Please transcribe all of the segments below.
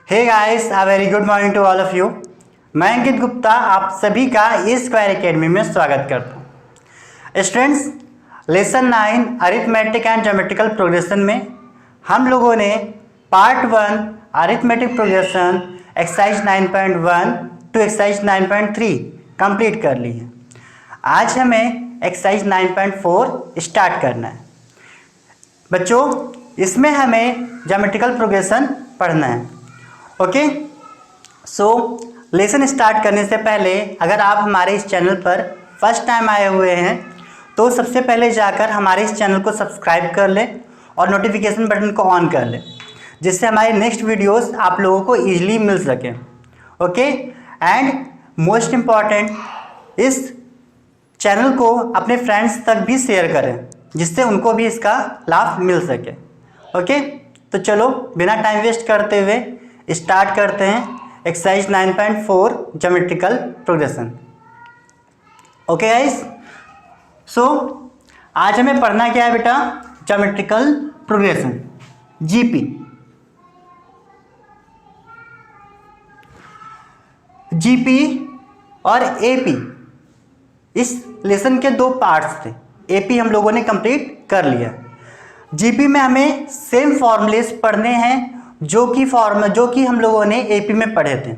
Hey guys, a very good morning to all of you. मैं अंकित गुप्ता आप सभी का इस स्क्वायर एकेडमी में स्वागत करता हूँ। Students, lesson 9 arithmetic and geometrical progression में हम लोगों ने part 1 arithmetic progression exercise 9.1 to exercise 9.3 complete कर ली है। आज हमें एक्सरसाइज 9.4 स्टार्ट करना है। बच्चों, इसमें हमें ज्योमेट्रिकल प्रोग्रेशन पढ़ना है। ओके, सो लेसन स्टार्ट करने से पहले अगर आप हमारे इस चैनल पर फर्स्ट टाइम आए हुए हैं तो सबसे पहले जाकर हमारे इस चैनल को सब्सक्राइब कर लें और नोटिफिकेशन बटन को ऑन कर लें, जिससे हमारे नेक्स्ट वीडियोस आप लोगों को ईजिली मिल सकें। ओके, एंड मोस्ट इम्पॉर्टेंट, इस चैनल को अपने फ्रेंड्स तक भी शेयर करें, जिससे उनको भी इसका लाभ मिल सके। ओके, तो चलो बिना टाइम वेस्ट करते हुए स्टार्ट करते हैं exercise 9.4 geometrical progression. Okay guys, so आज हमें पढ़ना क्या है बेटा? Geometrical progression, GP. जीपी और एपी इस लेसन के दो पार्ट्स थे। एपी हम लोगों ने कंप्लीट कर लिया। जीपी में हमें सेम फॉर्मूलेस पढ़ने हैं जो कि हम लोगों ने एपी में पढ़े थे,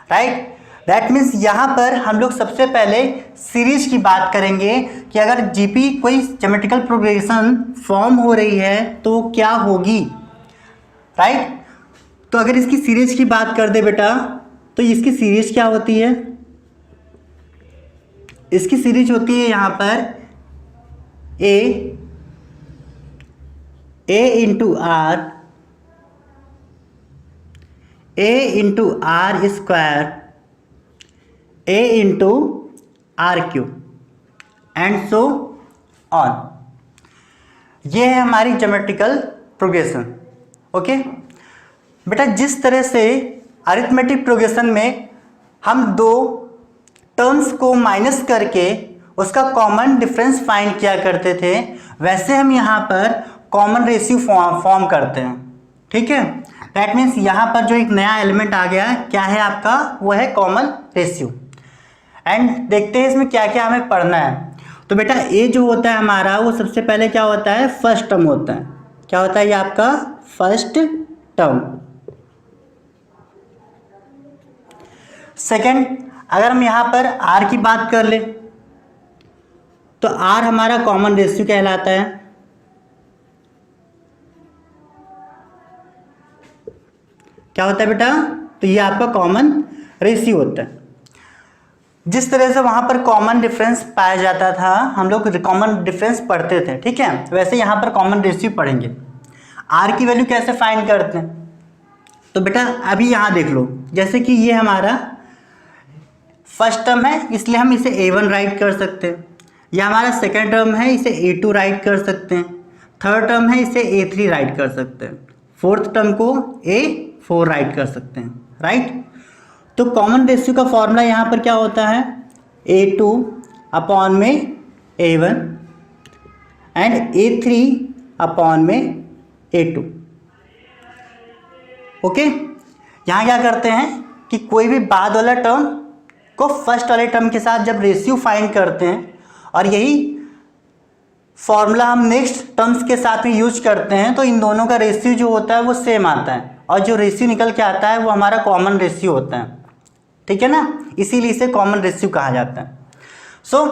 राइट। दैट मीन्स यहाँ पर हम लोग सबसे पहले सीरीज की बात करेंगे कि अगर जीपी कोई ज्योमेट्रिकल प्रोग्रेशन फॉर्म हो रही है तो क्या होगी, राइट। तो अगर इसकी सीरीज की बात कर दे बेटा, तो इसकी सीरीज क्या होती है? इसकी सीरीज होती है यहाँ पर A into R, A into R square, A into R cube and so on. ये है हमारी ज्योमेट्रिकल प्रोग्रेशन। ओके बेटा, जिस तरह से अरिथमेटिक प्रोग्रेशन में हम दो टर्म्स को माइनस करके उसका कॉमन डिफरेंस फाइंड किया करते थे, वैसे हम यहाँ पर कॉमन रेशियो फॉर्म करते हैं। ठीक है, दैट मीन्स यहाँ पर जो एक नया एलिमेंट आ गया क्या है आपका? वो है कॉमन रेशियो। एंड देखते हैं इसमें क्या क्या हमें पढ़ना है। तो बेटा ए जो होता है हमारा, वो सबसे पहले क्या होता है? फर्स्ट टर्म होता है। क्या होता है ये आपका? First term. सेकेंड, अगर हम यहाँ पर आर की बात कर ले तो आर हमारा कॉमन रेशियो कहलाता है। क्या होता है बेटा? तो ये आपका कॉमन रेशियो होता है। जिस तरह से वहां पर कॉमन डिफरेंस पाया जाता था, हम लोग कॉमन डिफरेंस पढ़ते थे, ठीक है, वैसे यहाँ पर कॉमन रेशियो पढ़ेंगे। आर की वैल्यू कैसे फाइंड करते हैं? तो बेटा अभी यहाँ देख लो, जैसे कि ये हमारा फर्स्ट टर्म है, इसलिए हम इसे A1 राइट कर सकते हैं। यह हमारा सेकेंड टर्म है, इसे A2 राइट कर सकते हैं। थर्ड टर्म है, इसे A3 राइट कर सकते हैं। फोर्थ टर्म को A4 राइट कर सकते हैं, राइट। तो कॉमन रेशियो का फॉर्मूला यहाँ पर क्या होता है? A2 अपॉन में A1 एंड A3 अपॉन में A2। ओके, यहाँ क्या करते हैं कि कोई भी बाद वाला टर्म को फर्स्ट वाले टर्म के साथ जब रेशियो फाइंड करते हैं, और यही फॉर्मूला हम नेक्स्ट टर्म्स के साथ में यूज करते हैं, तो इन दोनों का रेशियो जो होता है वो सेम आता है, और जो रेशियो निकल के आता है वो हमारा कॉमन रेशियो होता है। ठीक है ना, इसीलिए इसे कॉमन रेशियो कहा जाता है। सो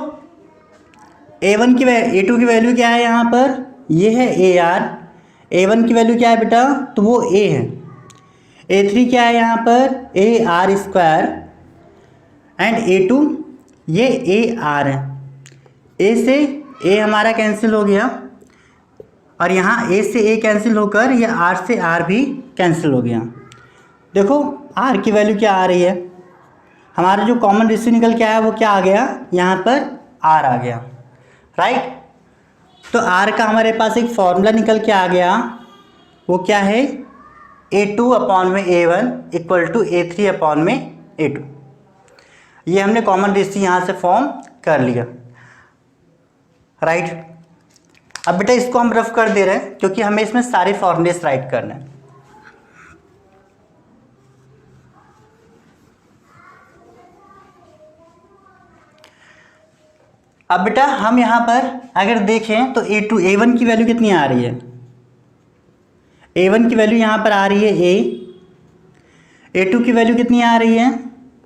A1 की A2 की वैल्यू क्या है यहाँ पर? ये है AR। A1 की वैल्यू क्या है बेटा? तो वो A है। A3 क्या है यहाँ पर? AR स्क्वायर एंड A2 ये AR है। A से A हमारा कैंसिल हो गया, और यहाँ A से A कैंसिल होकर ये R से R भी कैंसिल हो गया। देखो R की वैल्यू क्या आ रही है? हमारा जो कॉमन रेशियो निकल के आया वो क्या आ गया? यहाँ पर R आ गया, राइट। तो R का हमारे पास एक फॉर्मूला निकल के आ गया, वो क्या है? A2 अपॉन में A1 equal to A3 upon में A2। ये हमने कॉमन रेशियो यहाँ से फॉर्म कर लिया, राइट। अब बेटा इसको हम रफ कर दे रहे हैं क्योंकि हमें इसमें सारे फॉर्मूलेस राइट करने हैं। अब बेटा हम यहाँ पर अगर देखें तो A1 की वैल्यू कितनी आ रही है, A1 की वैल्यू यहाँ पर आ रही है A2 की वैल्यू कितनी आ रही है,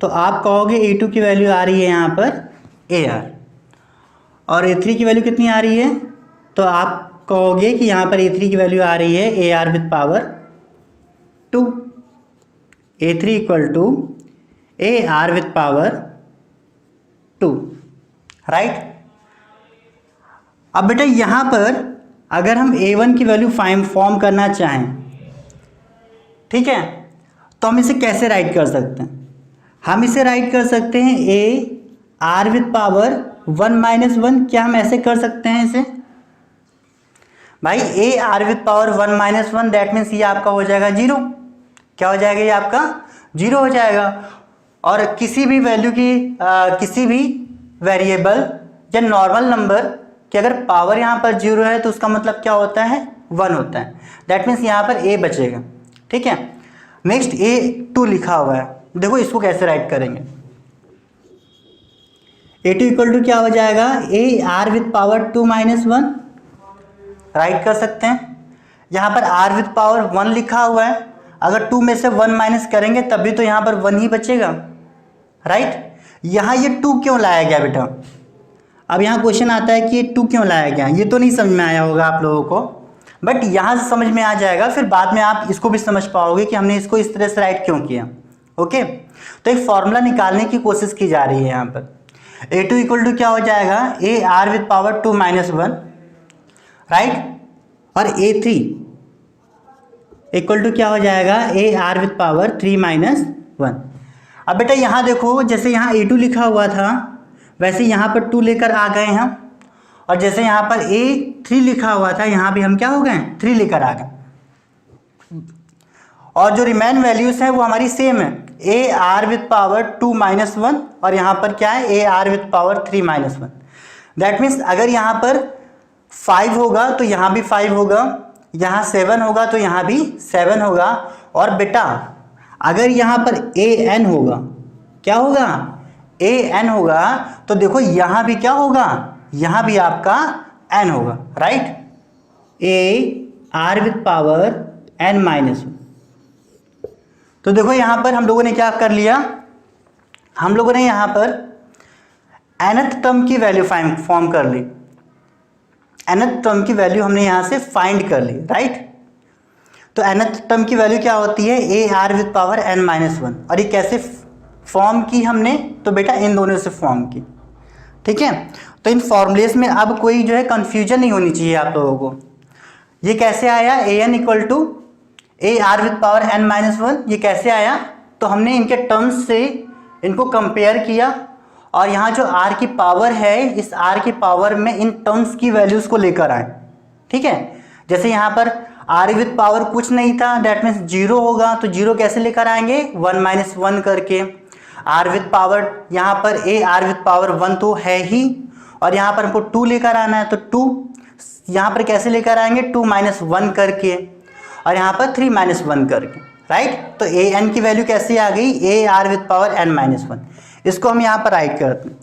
तो आप कहोगे A2 की वैल्यू आ रही है यहाँ पर AR, और A3 की वैल्यू कितनी आ रही है, तो आप कहोगे कि यहाँ पर A3 की वैल्यू आ रही है AR with power 2, A3 equal to AR with power 2, right. अब बेटा यहाँ पर अगर हम A1 की वैल्यू फॉर्म करना चाहें, ठीक है, तो हम इसे कैसे राइट कर सकते हैं, हम इसे राइट कर सकते हैं AR विद पावर 1 - 1, क्या हम ऐसे कर सकते हैं इसे भाई, AR with power 1 - 1, that means ये आपका हो जाएगा 0, क्या हो जाएगा, ये आपका 0 हो जाएगा। और किसी भी वैल्यू की किसी भी वेरिएबल या नॉर्मल नंबर कि अगर पावर यहाँ पर 0 है तो उसका मतलब क्या होता है, 1 होता है, दैट मीन्स यहाँ पर A बचेगा, ठीक है। नेक्स्ट A2 लिखा हुआ है, देखो इसको कैसे राइट करेंगे, A2 इक्वल टू क्या हो जाएगा, AR विद पावर 2 - 1, राइट कर सकते हैं। यहाँ पर R विद पावर 1 लिखा हुआ है, अगर 2 में से 1 माइनस करेंगे तभी तो यहाँ पर 1 ही बचेगा, राइट। यहाँ ये 2 क्यों लाया गया बेटा, अब यहाँ क्वेश्चन आता है कि ये 2 क्यों लाया गया, ये तो नहीं समझ में आया होगा आप लोगों को, बट यहाँ से समझ में आ जाएगा, फिर बाद में आप इसको भी समझ पाओगे कि हमने इसको इस तरह से राइट क्यों किया, ओके। तो एक फॉर्मूला निकालने की कोशिश की जा रही है यहाँ पर, A2 इक्वल टू क्या हो जाएगा, AR विद पावर 2 - 1, राइट, और A3 इक्वल टू क्या हो जाएगा, AR विद पावर 3 - 1। अब बेटा यहाँ देखो, जैसे यहाँ A2 लिखा हुआ था वैसे यहाँ पर 2 लेकर आ गए हम, और जैसे यहाँ पर A3 लिखा हुआ था यहाँ भी हम क्या हो गए, 3 लेकर आ गए, और जो रिमेन वैल्यूज हैं वो हमारी सेम है, AR विद पावर 2 - 1, और यहाँ पर क्या है, AR with power 3 - 1। That means अगर यहाँ पर 5 होगा तो यहाँ भी 5 होगा, यहाँ 7 होगा तो यहाँ भी 7 होगा, और बेटा अगर यहाँ पर AN होगा, क्या होगा, AN होगा, तो देखो यहाँ भी क्या होगा, यहाँ भी आपका N होगा, right, AR with power N - 1। तो देखो यहाँ पर हम लोगों ने क्या कर लिया, हम लोगों ने यहाँ पर nth टर्म की वैल्यू फॉर्म कर ली, nth टर्म की वैल्यू हमने यहाँ से फाइंड कर ली, राइट। तो nth टर्म की वैल्यू क्या होती है, AR विद पावर N - 1, और ये कैसे फॉर्म की हमने, तो बेटा इन दोनों से फॉर्म की, ठीक है। तो इन फॉर्मूलेस में अब कोई जो है कंफ्यूजन नहीं होनी चाहिए आप लोगों को। ये कैसे आया, AN equal to AR with power N - 1, ये कैसे आया, तो हमने इनके टर्म्स से इनको कंपेयर किया, और यहाँ जो R की पावर है, इस R की पावर में इन टर्म्स की वैल्यूज को लेकर आए, ठीक है। जैसे यहाँ पर R विद पावर कुछ नहीं था, दैट मीन्स 0 होगा, तो 0 कैसे लेकर आएंगे, 1 - 1 करके। R विद पावर यहाँ पर AR विद पावर 1 तो है ही, और यहाँ पर हमको 2 लेकर आना है, तो 2 यहाँ पर कैसे लेकर आएंगे, 2 - 1 करके, और यहाँ पर 3 - 1 करके, राइट। तो AN की वैल्यू कैसे आ गई, AR विद पावर N - 1। इसको हम यहाँ पर राइट करते हैं,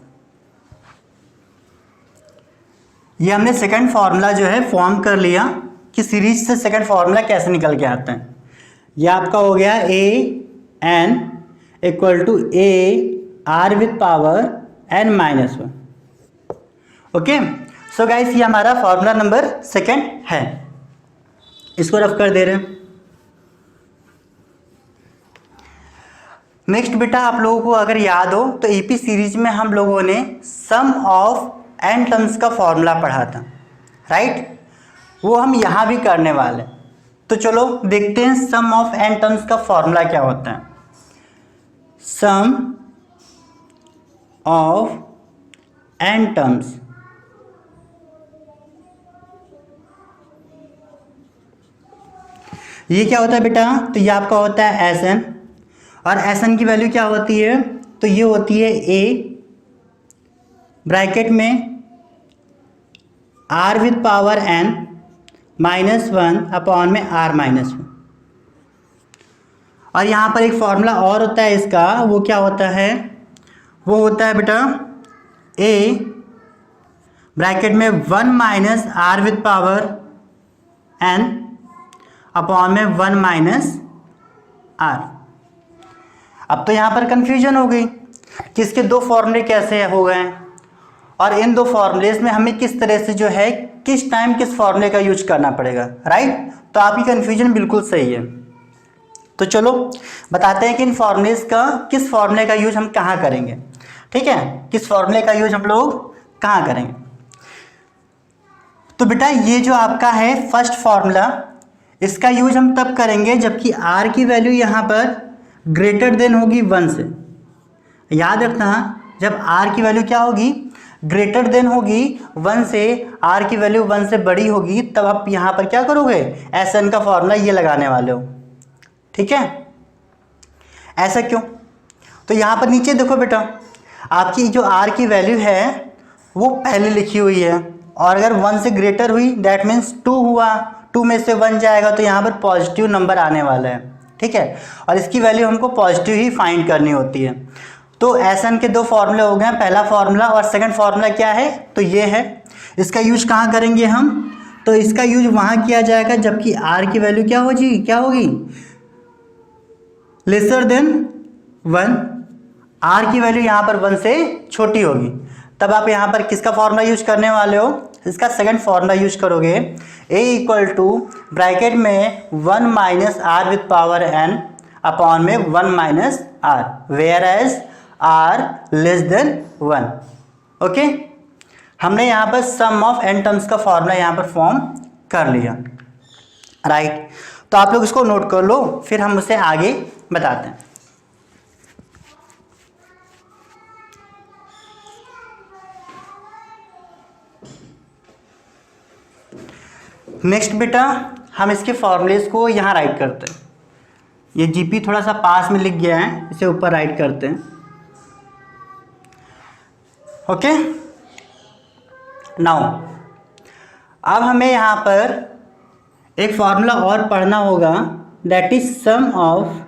ये हमने सेकंड फॉर्मूला जो है फॉर्म कर लिया कि सीरीज से सेकंड फॉर्मूला कैसे निकल के आता है। ये आपका हो गया AN equal to AR with power N - 1, okay. So guys ये हमारा फॉर्मूला नंबर सेकंड है, इसको रफ कर दे रहे हैं। नेक्स्ट बेटा आप लोगों को अगर याद हो तो ईपी सीरीज में हम लोगों ने सम ऑफ एन टर्म्स का फॉर्मूला पढ़ा था, राइट, वो हम यहाँ भी करने वाले। तो चलो देखते हैं सम ऑफ एन टर्म्स का फॉर्मूला क्या होता है। सम ऑफ एन टर्म्स, ये क्या होता है बेटा, तो ये आपका होता है एस एन, और एस एन की वैल्यू क्या होती है, तो ये होती है ए ब्रैकेट में R with power N -1 upon में आर -1। और यहाँ पर एक फॉर्मूला और होता है इसका, वो क्या होता है, वो होता है बेटा ए ब्रैकेट में 1 minus R with power N upon में 1 माइनस आर। अब तो यहाँ पर कंफ्यूजन हो गई कि इसके दो फॉर्मूले कैसे हो गए और इन दो फॉर्मूलेज में हमें किस तरह से जो है किस टाइम किस फॉर्मूले का यूज करना पड़ेगा, राइट। तो आपकी कंफ्यूजन बिल्कुल सही है। तो चलो बताते हैं कि इन फॉर्मूलेज का किस फॉर्मूले का यूज हम कहाँ करेंगे, ठीक है, किस फॉर्मूले का यूज हम लोग कहाँ करेंगे। तो बेटा ये जो आपका है फर्स्ट फॉर्मूला, इसका यूज हम तब करेंगे जबकि आर की वैल्यू यहाँ पर ग्रेटर देन होगी 1 से। याद रखना जब आर की वैल्यू क्या होगी, ग्रेटर देन होगी 1 से, आर की वैल्यू 1 से बड़ी होगी, तब आप यहाँ पर क्या करोगे, एस एन का फॉर्मूला ये लगाने वाले हो, ठीक है। ऐसा क्यों, तो यहाँ पर नीचे देखो बेटा, आपकी जो आर की वैल्यू है वो पहले लिखी हुई है और अगर 1 से ग्रेटर हुई दैट मीन्स 2 हुआ, 2 में से 1 जाएगा तो यहाँ पर पॉजिटिव नंबर आने वाला है, ठीक है। और इसकी वैल्यू हमको पॉजिटिव ही फाइंड करनी होती है। तो एस एन के दो फॉर्मूले हो गए, पहला फॉर्मूला और सेकंड फॉर्मूला क्या है, तो ये है। इसका यूज कहाँ करेंगे हम, तो इसका यूज वहाँ किया जाएगा जबकि आर की वैल्यू क्या होगी लेसर देन 1, आर की वैल्यू यहाँ पर 1 से छोटी होगी, तब आप यहाँ पर किसका फॉर्मूला यूज करने वाले हो, इसका सेकंड फॉर्मूला यूज करोगे, a इक्वल टू ब्रैकेट में 1 minus R with power n upon में 1 minus R, where as R less than 1। Okay, हमने यहाँ पर सम ऑफ n टर्म्स का फॉर्मूला यहाँ पर फॉर्म कर लिया, राइट। तो आप लोग इसको नोट कर लो, फिर हम उसे आगे बताते हैं। नेक्स्ट बेटा हम इसके फॉर्मूलेज को यहाँ राइट करते हैं। ये जीपी थोड़ा सा पास में लिख गया है, इसे ऊपर राइट करते हैं। ओके, नाउ अब हमें यहाँ पर एक फॉर्मूला और पढ़ना होगा, that is sum of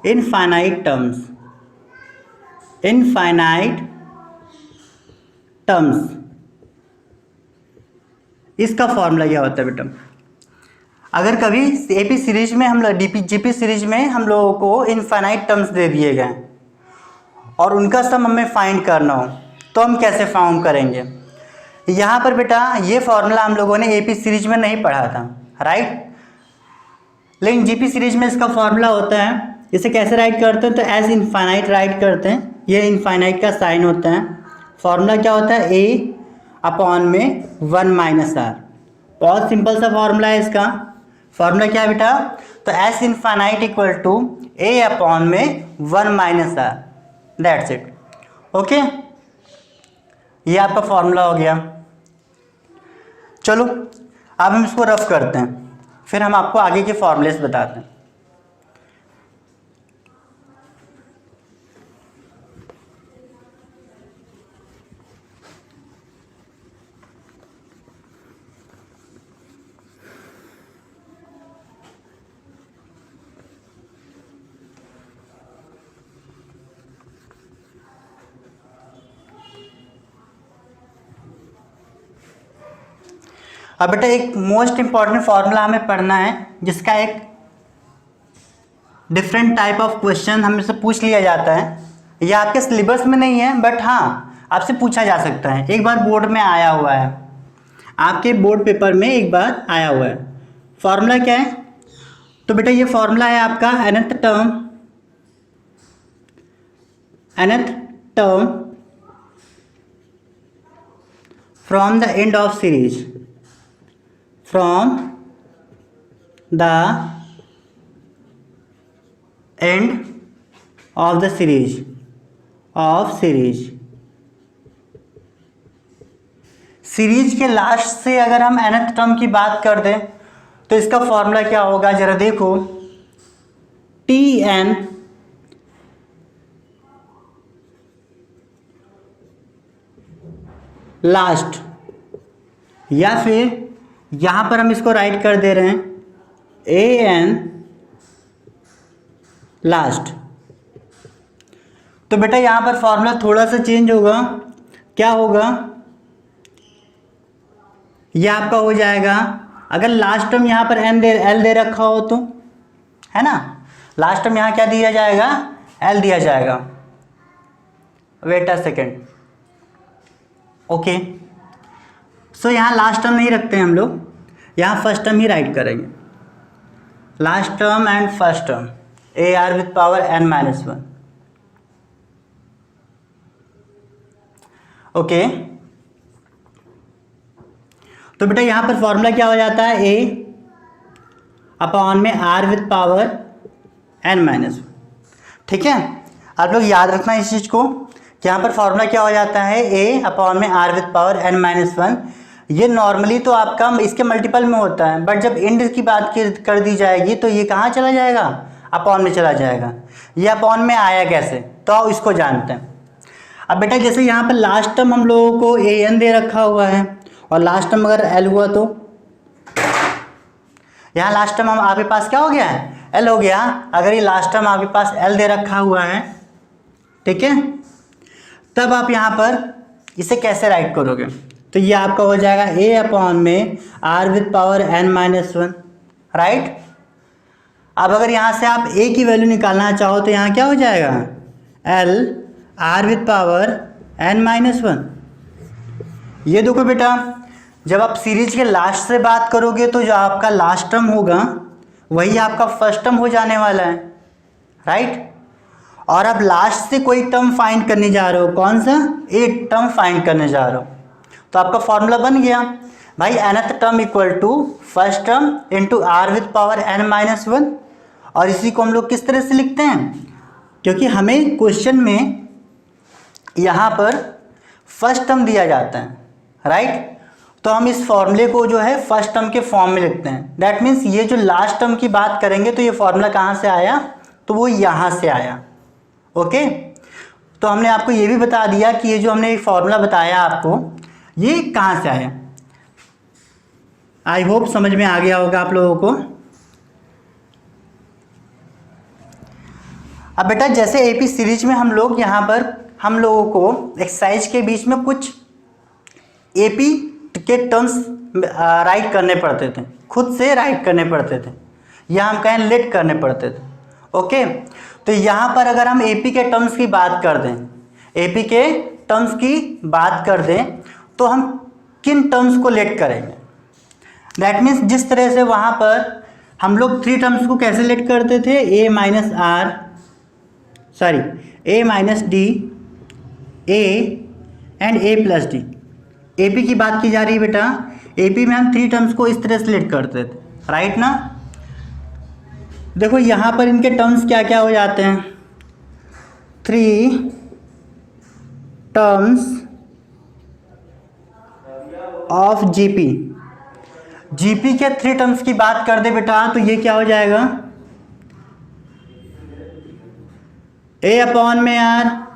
infinite terms. इसका फॉर्मूला क्या होता है बेटा, अगर कभी एपी सीरीज में हम जीपी सीरीज में हम लोगों को इनफाइनाइट टर्म्स दे दिए गए और उनका सम हमें फाइंड करना हो तो हम कैसे फाउंड करेंगे। यहाँ पर बेटा ये फॉर्मूला हम लोगों ने एपी सीरीज में नहीं पढ़ा था, राइट, लेकिन जीपी सीरीज में इसका फॉर्मूला होता है। इसे कैसे राइट करते हैं, तो एज इनफाइनाइट राइट करते हैं, ये इनफाइनाइट का साइन होता है। फॉर्मूला क्या होता है, ए अपॉन में 1 माइनस आर। बहुत सिंपल सा फॉर्मूला है इसका। फॉर्मूला क्या है बेटा, तो S infinite equal to A upon में 1 minus R, that's it. Okay, ये आपका फॉर्मूला हो गया। चलो अब हम इसको रफ करते हैं, फिर हम आपको आगे के फॉर्मूलेस बताते हैं। अब बेटा एक मोस्ट इंपॉर्टेंट फॉर्मूला हमें पढ़ना है जिसका एक डिफरेंट टाइप ऑफ क्वेश्चन हमसे पूछ लिया जाता है। यह आपके सिलेबस में नहीं है बट हाँ आपसे पूछा जा सकता है, एक बार बोर्ड में आया हुआ है, आपके बोर्ड पेपर में एक बार आया हुआ है। फॉर्मूला क्या है, तो बेटा ये फॉर्मूला है आपका nth term from the end of series, from the end of the series series के लास्ट से अगर हम nth टर्म की बात कर दें तो इसका फॉर्मूला क्या होगा, जरा देखो, tn लास्ट, या फिर यहां पर हम इसको राइट कर दे रहे हैं an लास्ट। तो बेटा यहाँ पर फॉर्मूला थोड़ा सा चेंज होगा, क्या होगा, ये आपका हो जाएगा, अगर लास्ट टर्म यहाँ पर एल दे रखा हो तो, है ना, लास्ट टर्म यहाँ क्या दिया जाएगा, एल दिया जाएगा। Wait a second, okay. So यहाँ लास्ट टर्म नहीं रखते हैं हम लोग, यहाँ फर्स्ट टर्म ही राइट करेंगे। Last term and first term A R with power N minus one, okay. तो बेटा यहाँ पर फॉर्मूला क्या हो जाता है, ए अपॉन में R with power N minus one, ठीक है। आप लोग याद रखना इस चीज़ को कि यहाँ पर फॉर्मूला क्या हो जाता है, ए अपॉन में R with power N minus one. ये नॉर्मली तो आपका इसके मल्टीपल में होता है, बट जब इंड की बात कर दी जाएगी तो ये कहाँ चला जाएगा, अपॉन में चला जाएगा। ये अपॉन में आया कैसे, तो इसको जानते हैं। अब बेटा जैसे यहाँ पर लास्ट टर्म हम लोगों को ए एन दे रखा हुआ है और लास्ट टर्म अगर एल हुआ तो यहाँ लास्ट टर्म हम आपके पास क्या हो गया है, एल हो गया। अगर ये लास्ट टर्म आपके पास एल दे रखा हुआ है, ठीक है, तब आप यहाँ पर इसे कैसे राइट करोगे, तो ये आपका हो जाएगा ए अपॉन में R with power N minus one, right. अब अगर यहाँ से आप ए की वैल्यू निकालना चाहो तो यहाँ क्या हो जाएगा, L R with power N minus one. ये देखो बेटा, जब आप सीरीज के लास्ट से बात करोगे तो जो आपका लास्ट टर्म होगा वही आपका फर्स्ट टर्म हो जाने वाला है, राइट। और अब लास्ट से कोई टर्म फाइंड करने जा रहे हो, कौन सा, एक टर्म फाइंड करने जा रहे हो, तो आपका फॉर्मूला बन गया भाई, nth term equal to first term into R with power N minus one. और इसी को हम लोग किस तरह से लिखते हैं, क्योंकि हमें क्वेश्चन में यहाँ पर फर्स्ट टर्म दिया जाता है, राइट। तो हम इस फॉर्मूले को जो है फर्स्ट टर्म के फॉर्म में लिखते हैं। दैट मीन्स ये जो लास्ट टर्म की बात करेंगे तो ये फॉर्मूला कहाँ से आया, तो वो यहाँ से आया, ओके। तो हमने आपको ये भी बता दिया कि ये जो हमने एक फॉर्मूला बताया आपको, ये कहाँ से आया। आई होप समझ में आ गया होगा आप लोगों को। अब बेटा जैसे एपी सीरीज में हम लोग यहाँ पर हम लोगों को एक्सरसाइज के बीच में कुछ एपी के टर्म्स राइट करने पड़ते थे, खुद से राइट करने पड़ते थे, या हम कहें लेट करने पड़ते थे, ओके। तो यहाँ पर अगर हम एपी के टर्म्स की बात कर दें, एपी के टर्म्स की बात कर दें तो हम किन टर्म्स को लेट करेंगे। दैट मीन्स जिस तरह से वहाँ पर हम लोग थ्री टर्म्स को कैसे लेट करते थे, A minus R, sorry A minus D, A and A plus D. AP की बात की जा रही है बेटा, एपी में हम थ्री टर्म्स को इस तरह से लेट करते थे, राइट ना। देखो यहाँ पर इनके टर्म्स क्या क्या हो जाते हैं, three terms of GP. GP के थ्री टर्म्स की बात कर दे बेटा तो ये क्या हो जाएगा, ए अपॉन में आर,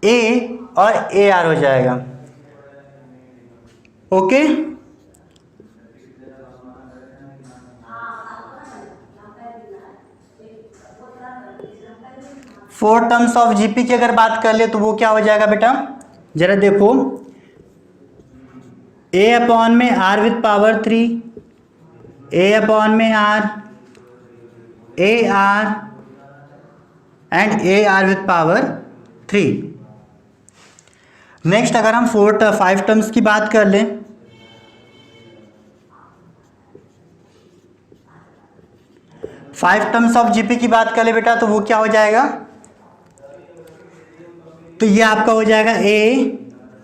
ए और ए आर हो जाएगा, okay. Four terms of GP की अगर बात कर ले तो वो क्या हो जाएगा बेटा, जरा देखो, ए अपॉन में R with power three, A upon में R, A R and A R with power three. Next अगर हम फाइव टर्म्स की बात कर लें, फाइव टर्म्स ऑफ जीपी की बात कर ले बेटा तो वो क्या हो जाएगा, तो ये आपका हो जाएगा ए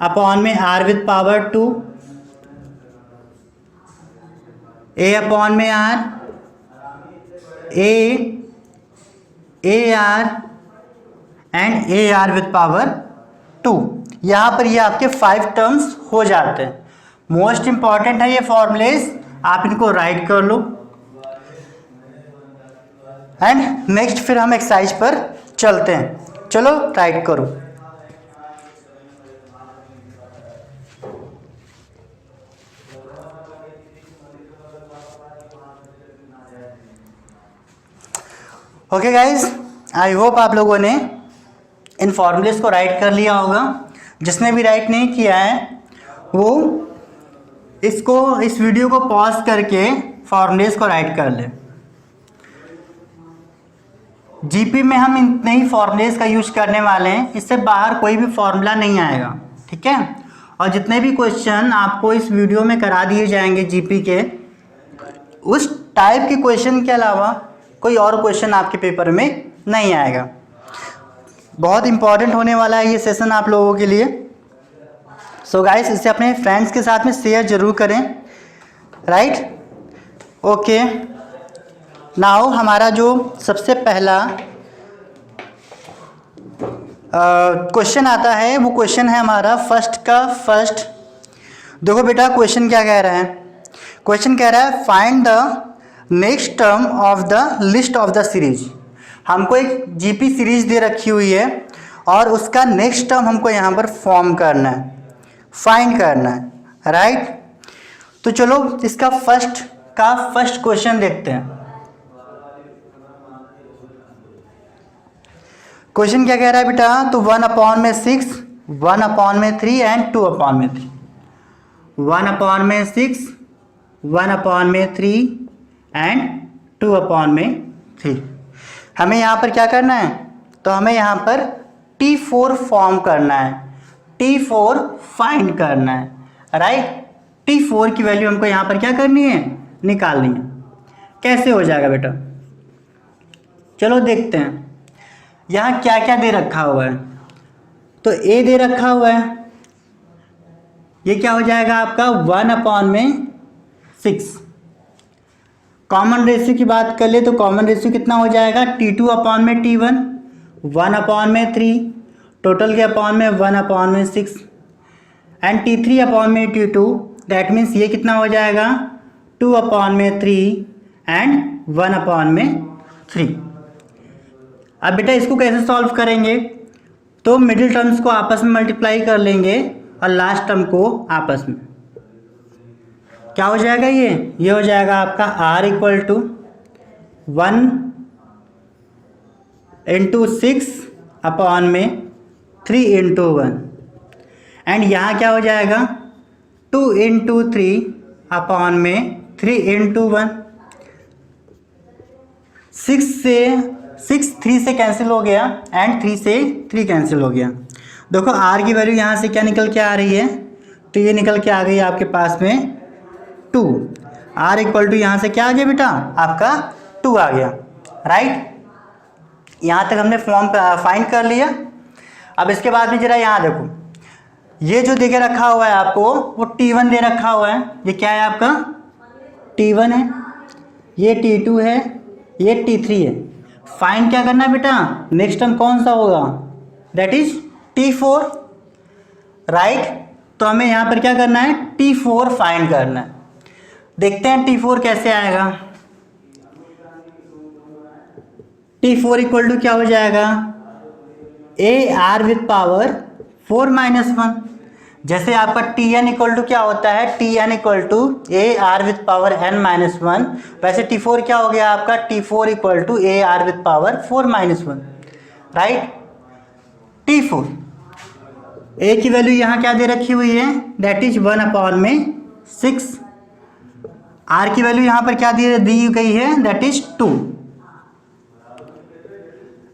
अपॉन में R with power two, A upon में R, A R and A R with power two. यहाँ पर ये आपके फाइव टर्म्स हो जाते हैं। मोस्ट इंपॉर्टेंट है ये फॉर्मूलेस, आप इनको राइट कर लो। एंड नेक्स्ट फिर हम एक्सरसाइज पर चलते हैं, चलो राइट करो। ओके गाइज, आई होप आप लोगों ने इन फॉर्मूलेस को राइट कर लिया होगा। जिसने भी राइट नहीं किया है वो इस वीडियो को पॉज करके फॉर्मूलेस को राइट कर ले। जीपी में हम इतने ही फॉर्मूलेस का यूज करने वाले हैं, इससे बाहर कोई भी फॉर्मूला नहीं आएगा, ठीक है। और जितने भी क्वेश्चन आपको इस वीडियो में करा दिए जाएंगे जीपी के, उस टाइप के क्वेश्चन के अलावा कोई और क्वेश्चन आपके पेपर में नहीं आएगा। बहुत इंपॉर्टेंट होने वाला है ये सेशन आप लोगों के लिए। सो गाइस, इसे अपने फ्रेंड्स के साथ में शेयर जरूर करें, राइट। ओके, नाउ हमारा जो सबसे पहला क्वेश्चन आता है वो क्वेश्चन है हमारा फर्स्ट। देखो बेटा, क्वेश्चन क्या कह रहा है। क्वेश्चन कह रहा है find the next term of the list of the series. हमको एक जीपी सीरीज दे रखी हुई है और उसका नेक्स्ट टर्म हमको यहाँ पर फॉर्म करना है, फाइंड करना है, राइट। तो चलो इसका फर्स्ट क्वेश्चन देखते हैं। क्वेश्चन क्या कह रहा है बेटा, तो 1/6, 1/3 एंड 2/3। 1/6, 1/3 एंड 2/3। हमें यहाँ पर क्या करना है, तो हमें यहाँ पर T4 फॉर्म करना है, T4 फाइंड करना है, राइट। T4 की वैल्यू हमको यहाँ पर क्या करनी है, निकालनी है। कैसे हो जाएगा बेटा, चलो देखते हैं। यहाँ क्या क्या दे रखा हुआ है, तो A दे रखा हुआ है, ये क्या हो जाएगा आपका 1/6। कॉमन रेशियो की बात कर ले तो कॉमन रेशियो कितना हो जाएगा, T2/T1, 1/3, टोटल के अपॉन में 1/6 एंड T3/T2, दैट मीन्स ये कितना हो जाएगा 2/3 एंड 1/3। अब बेटा इसको कैसे सॉल्व करेंगे, तो मिडिल टर्म्स को आपस में मल्टीप्लाई कर लेंगे और लास्ट टर्म को आपस में। क्या हो जाएगा, ये हो जाएगा आपका R = 1 × 6/3 × 1 एंड यहाँ क्या हो जाएगा 2 × 3/3 × 1। 6 3 से कैंसिल हो गया एंड 3 से 3 कैंसिल हो गया। देखो R की वैल्यू यहाँ से क्या निकल के आ रही है, तो ये निकल के आ गई आपके पास में 2। R = यहाँ से क्या आ गया बेटा, आपका 2 आ गया, राइट। यहाँ तक हमने फॉर्म फाइंड कर लिया। अब इसके बाद में जरा यहाँ देखो, ये जो देके रखा हुआ है आपको वो T1 दे रखा हुआ है। ये क्या है आपका T1 है, ये T2 है, ये T3 है। फाइंड क्या करना है बेटा, नेक्स्ट टर्म कौन सा होगा, दैट इज T4, राइट। तो हमें यहाँ पर क्या करना है, T4 फाइंड करना है। देखते हैं T4 कैसे आएगा। T4 = क्या हो जाएगा, AR विथ पावर 4 - 1। जैसे आपका Tn = क्या होता है, Tn = AR with power n - 1, वैसे T4 क्या हो गया आपका, T4 = AR with power 4 - 1, right. T4 A की वैल्यू यहाँ क्या दे रखी हुई है, दैट इज 1/6। R की वैल्यू यहाँ पर क्या दी गई है, दैट इज 2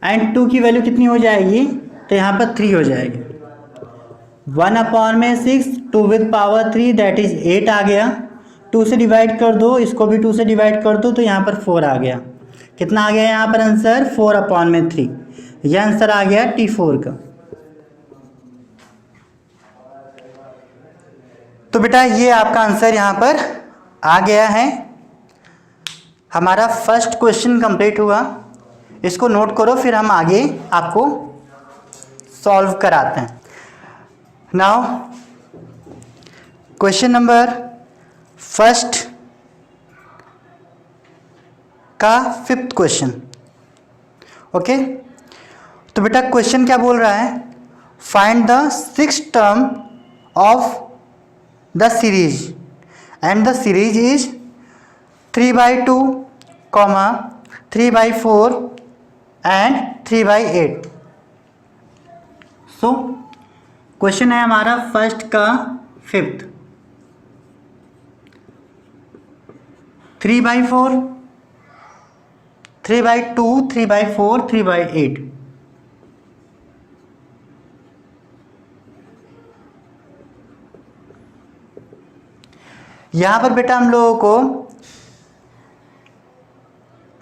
एंड 2 की वैल्यू कितनी हो जाएगी, तो यहाँ पर 3 हो जाएगी। 1/6, 2 विथ पावर 3 दैट इज 8 आ गया। 2 से डिवाइड कर दो, इसको भी 2 से डिवाइड कर दो, तो यहाँ पर 4 आ गया। कितना आ गया यहाँ पर आंसर, 4/3। यह आंसर आ गया T4 का। तो बेटा ये आपका आंसर यहाँ पर आ गया है। हमारा फर्स्ट क्वेश्चन कंप्लीट हुआ, इसको नोट करो, फिर हम आगे आपको सॉल्व कराते हैं। नाउ क्वेश्चन नंबर फर्स्ट का 5th क्वेश्चन। ओके, तो बेटा क्वेश्चन क्या बोल रहा है, find the 6th term of the series and the series is 3/2, 3/4, and 3/8। So question है हमारा फर्स्ट का फिफ्थ, 3/4, 3/2, 3/4, 3/8। यहां पर बेटा हम लोगों को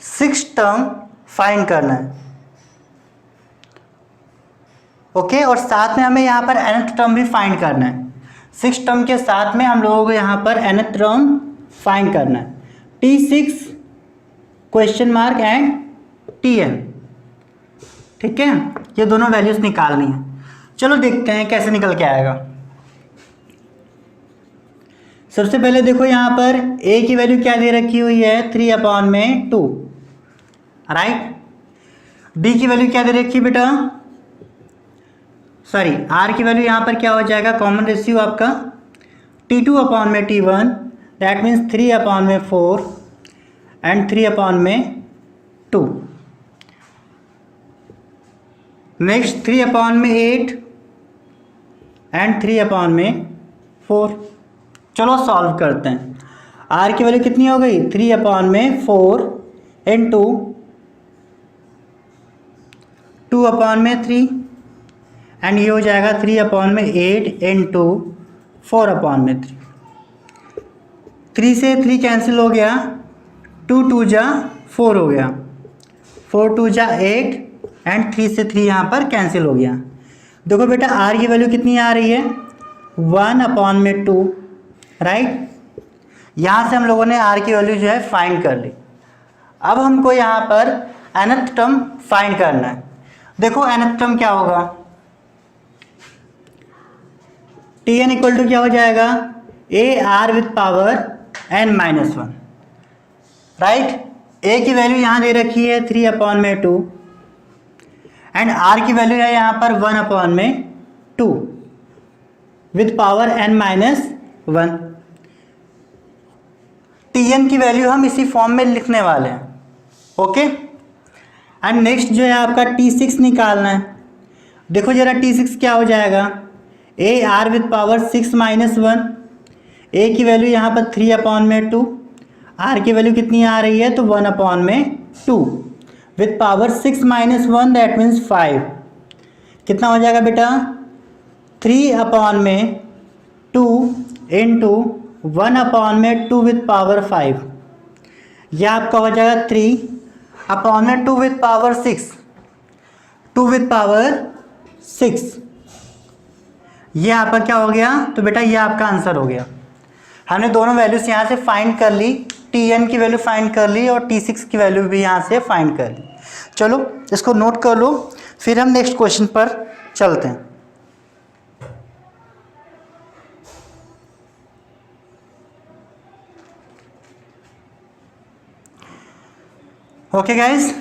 6 टर्म फाइंड करना है, ओके। और साथ में हमें यहाँ पर nth टर्म भी फाइंड करना है। 6 टर्म के साथ में हम लोगों को यहाँ पर nth टर्म फाइंड करना है, T6 question mark and Tn, ठीक है। ये दोनों वैल्यूज निकालनी है। चलो देखते हैं कैसे निकल के आएगा। सबसे पहले देखो यहाँ पर a की वैल्यू क्या दे रखी हुई है, 3/2, राइट। b की वैल्यू क्या दे रखी है बेटा, सॉरी r की वैल्यू यहाँ पर क्या हो जाएगा, कॉमन रेशियो आपका T2/T1, that means 3/4 and 3/2। Next 3/8 and 3/4। चलो सॉल्व करते हैं। r की वैल्यू कितनी हो गई, 3/4 इंटू 2/3 एंड ये हो जाएगा 3/8 इंटू 4/3। 3 से 3 कैंसिल हो गया, 2 2 जा 4 हो गया, 4 2 जा 8 एंड 3 से 3 यहाँ पर कैंसिल हो गया। देखो बेटा r की वैल्यू कितनी आ रही है, 1/2, राइट। यहाँ से हम लोगों ने r की वैल्यू जो है फाइंड कर ली। अब हमको यहाँ पर nth टर्म फाइंड करना है। देखो nth टर्म क्या होगा, Tn इक्वल टू क्या हो जाएगा, AR with power n-1, right. a की वैल्यू यहाँ दे रखी है 3/2 एंड r की वैल्यू है यहाँ पर 1/2 विथ पावर n-1। Tn की वैल्यू हम इसी फॉर्म में लिखने वाले हैं, ओके। एंड नेक्स्ट जो है आपका T6 निकालना है। देखो जरा T6 क्या हो जाएगा, AR विथ पावर 6-1, a की वैल्यू यहाँ पर 3/2, r की वैल्यू कितनी आ रही है, तो 1/2 विथ पावर 6-1, दैट मीन्स 5। कितना हो जाएगा बेटा, 3/2 इंटू 1/2 विथ पावर 5। यह आपका हो जाएगा 3/2 विथ पावर 6, 2 विथ पावर 6। ये आपका क्या हो गया, तो बेटा ये आपका आंसर हो गया। हमने दोनों वैल्यूज यहाँ से फाइंड कर ली, Tn की वैल्यू फाइंड कर ली और T6 की वैल्यू भी यहाँ से फाइंड कर ली। चलो इसको नोट कर लो, फिर हम नेक्स्ट क्वेश्चन पर चलते हैं। ओके गाइज,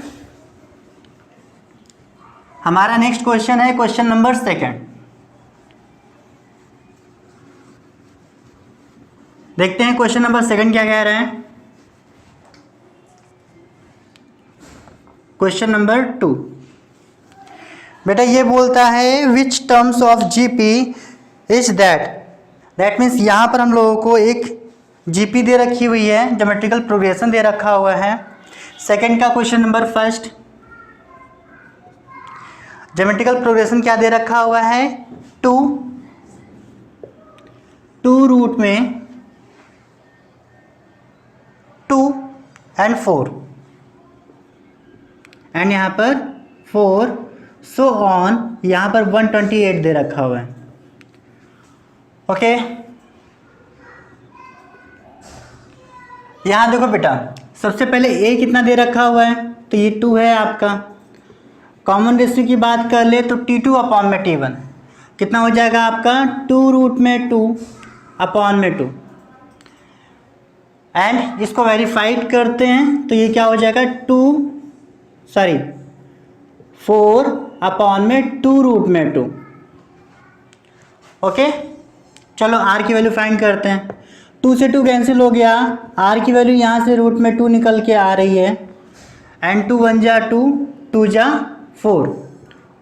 हमारा नेक्स्ट क्वेश्चन है क्वेश्चन नंबर 2। देखते हैं क्वेश्चन नंबर 2 क्या कह रहे हैं। क्वेश्चन नंबर 2 बेटा ये बोलता है which terms of GP is that means यहाँ पर हम लोगों को एक जीपी दे रखी हुई है, ज्योमेट्रिकल प्रोग्रेशन दे रखा हुआ है। सेकंड का question number first, geometrical progression क्या दे रखा हुआ है, 2 रूट में 2 एंड 4 एंड यहाँ पर 4 सो ऑन, यहाँ पर 128 दे रखा हुआ है, ओके। यहाँ देखो बेटा सबसे पहले a कितना दे रखा हुआ है, तो ये 2 है आपका। कॉमन रेशियो की बात कर ले तो T2/T1 कितना हो जाएगा आपका, 2 रूट में 2/2 एंड इसको वेरीफाइड करते हैं तो ये क्या हो जाएगा, 4/2 रूट में 2, ओके। चलो r की वैल्यू फाइंड करते हैं। 2 से 2 कैंसिल हो गया, r की वैल्यू यहाँ से रूट में 2 निकल के आ रही है एंड 2 1 जा 2 2 जा 4,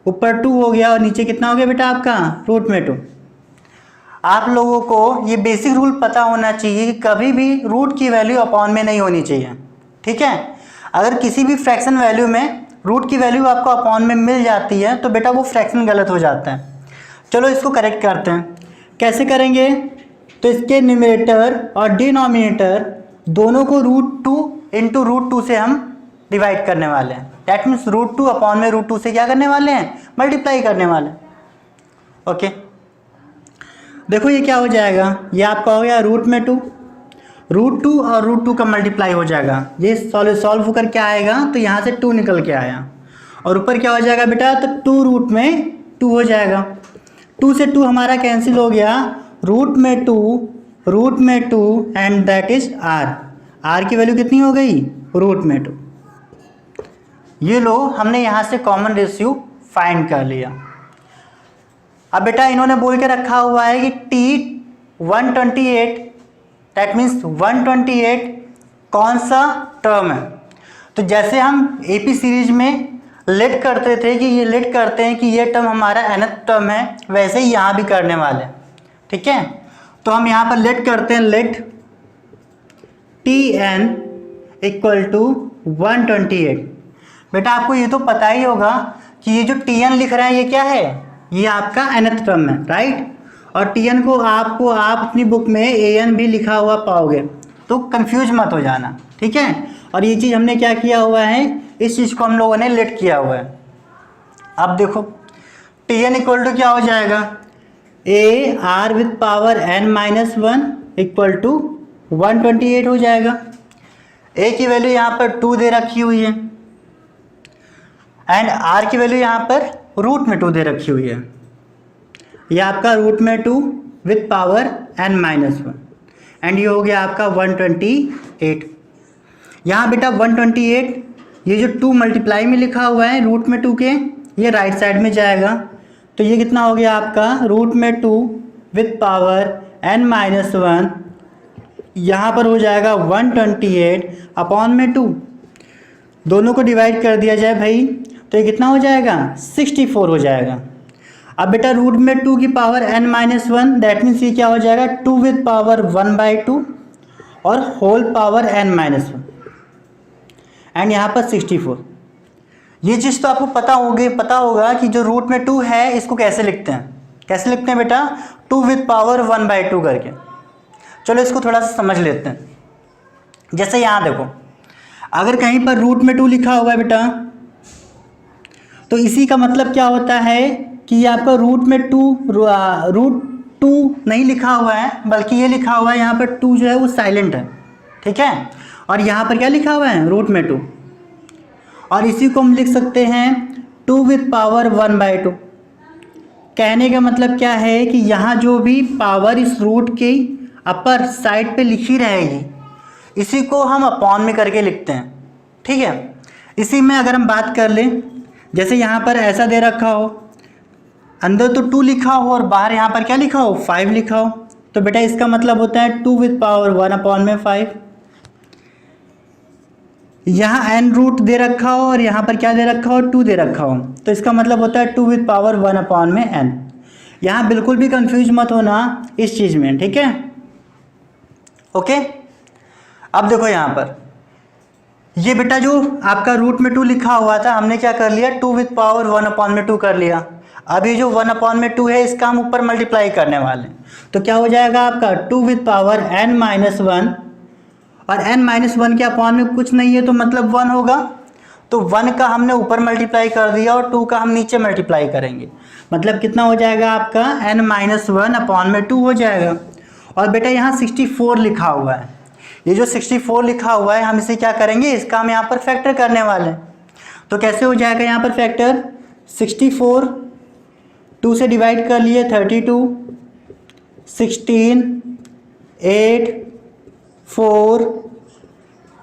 ऊपर 2 हो गया और नीचे कितना हो गया बेटा आपका रूट में 2। आप लोगों को ये बेसिक रूल पता होना चाहिए कि कभी भी रूट की वैल्यू अपॉन में नहीं होनी चाहिए, ठीक है। अगर किसी भी फ्रैक्शन वैल्यू में रूट की वैल्यू आपको अपॉन में मिल जाती है तो बेटा वो फ्रैक्शन गलत हो जाता है। चलो इसको करेक्ट करते हैं। कैसे करेंगे? तो इसके न्यूमरेटर और डिनोमिनेटर दोनों को √2 इंटू √2 से हम डिवाइड करने वाले हैं। दैट मीन्स √2 अपॉन में √2 से क्या करने वाले हैं? मल्टीप्लाई करने वाले हैं। ओके, देखो ये क्या हो जाएगा, ये आपका हो गया रूट में 2, √2 और √2 का मल्टीप्लाई हो जाएगा। ये सॉल्व होकर क्या आएगा? तो यहाँ से 2 निकल के आया और ऊपर क्या हो जाएगा बेटा? तो 2 रूट में 2 हो जाएगा। 2 से 2 हमारा कैंसिल हो गया, रूट में 2 एंड दैट इज r की वैल्यू कितनी हो गई? रूट में 2। ये लो, हमने यहाँ से कॉमन रेशियो फाइंड कर लिया। अब बेटा इन्होंने बोल के रखा हुआ है कि t 128, दैट मीन्स 128 कौन सा टर्म है। तो जैसे हम एपी सीरीज में लेट करते थे कि ये लेट करते हैं कि ये टर्म हमारा nth टर्म है, वैसे ही यहाँ भी करने वाले हैं, ठीक है। तो हम यहाँ पर लेट करते हैं, लेट tn इक्वल टू 128। बेटा आपको ये तो पता ही होगा कि ये जो tn लिख रहे हैं ये क्या है? ये आपका nth टर्म है, राइट। और tn को आप अपनी बुक में an भी लिखा हुआ पाओगे, तो कंफ्यूज मत हो जाना, ठीक है। और ये चीज़ हमने क्या किया हुआ है, इस चीज़ को हम लोगों ने लेट किया हुआ है। अब देखो tn इक्वल टू क्या हो जाएगा? a r with power n-1 equal to 128 हो जाएगा। a की वैल्यू यहाँ पर 2 दे रखी हुई है एंड r की वैल्यू यहाँ पर रूट में 2 दे रखी हुई है। ये आपका रूट में 2 विथ पावर n-1 एंड ये हो गया आपका 128। यहाँ बेटा 128, ये जो 2 मल्टीप्लाई में लिखा हुआ है रूट में 2 के, ये राइट साइड में जाएगा। तो ये कितना हो गया आपका? रूट में 2 विथ पावर n-1, यहाँ पर हो जाएगा 128 अपॉन में 2। दोनों को डिवाइड कर दिया जाए भाई, तो ये कितना हो जाएगा? 64 हो जाएगा। अब बेटा रूट में 2 की पावर n-1, दैट मीन्स ये क्या हो जाएगा? 2 विथ पावर 1/2 और होल पावर n-1 एंड यहाँ पर 64। ये चीज़ तो आपको पता होगा कि जो रूट में 2 है इसको कैसे लिखते हैं। कैसे लिखते हैं बेटा? 2 विथ पावर 1/2 करके। चलो इसको थोड़ा सा समझ लेते हैं। जैसे यहाँ देखो, अगर कहीं पर रूट में 2 लिखा हुआ है बेटा, तो इसी का मतलब क्या होता है कि ये आपका रूट 2 नहीं लिखा हुआ है, बल्कि ये लिखा हुआ है यहाँ पर 2 जो है वो साइलेंट है, ठीक है। और यहाँ पर क्या लिखा हुआ है? रूट में 2। और इसी को हम लिख सकते हैं 2 विथ पावर 1/2। कहने का मतलब क्या है कि यहाँ जो भी पावर इस रूट की अपर साइड पे लिखी रहेगी, इसी को हम अपॉन में करके लिखते हैं, ठीक है। इसी में अगर हम बात कर लें, जैसे यहाँ पर ऐसा दे रखा हो, अंदर तो 2 लिखा हो और बाहर यहाँ पर क्या लिखा हो? 5 लिखा हो, तो बेटा इसका मतलब होता है 2 विथ पावर 1/5। यहाँ n रूट दे रखा हो और यहाँ पर क्या दे रखा हो? 2 दे रखा हो, तो इसका मतलब होता है 2 विथ पावर 1/n। यहाँ बिल्कुल भी कंफ्यूज मत होना इस चीज़ में, ठीक है। ओके, अब देखो यहाँ पर ये बेटा जो आपका रूट में 2 लिखा हुआ था, हमने क्या कर लिया? 2 विथ पावर 1/2 कर लिया। अब ये जो 1/2 है इसका हम ऊपर मल्टीप्लाई करने वाले हैं, तो क्या हो जाएगा आपका? 2 विथ पावर n-1, और n-1 के अपॉन में कुछ नहीं है तो मतलब 1 होगा, तो 1 का हमने ऊपर मल्टीप्लाई कर दिया और 2 का हम नीचे मल्टीप्लाई करेंगे, मतलब कितना हो जाएगा आपका? n-1 अपॉन में 2 हो जाएगा। और बेटा यहाँ 64 लिखा हुआ है, ये जो 64 लिखा हुआ है हम इसे क्या करेंगे? इसका हम यहाँ पर फैक्टर करने वाले हैं। तो कैसे हो जाएगा यहाँ पर फैक्टर? 64 2 से डिवाइड कर लिए 32, 16, 8, 4,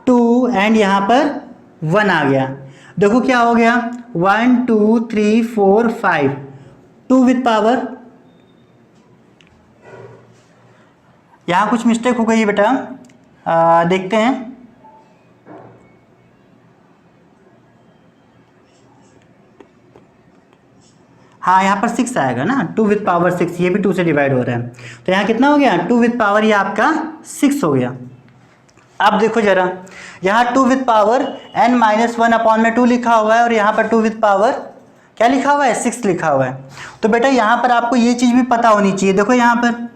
2 एंड यहाँ पर 1 आ गया। देखो क्या हो गया? 1 2 3 4 5, 2 विथ पावर, यहाँ कुछ मिस्टेक हो गई है बेटा, देखते हैं। हाँ यहाँ पर 6 आएगा ना, 2 विद पावर 6, ये भी 2 से डिवाइड हो रहा है, तो यहाँ कितना हो गया 2 विद पावर, ये आपका 6 हो गया। अब देखो जरा, यहाँ 2 विद पावर n-1/2 लिखा हुआ है और यहाँ पर 2 विद पावर क्या लिखा हुआ है 6 लिखा हुआ है। तो बेटा यहाँ पर आपको ये चीज़ भी पता होनी चाहिए। देखो यहाँ पर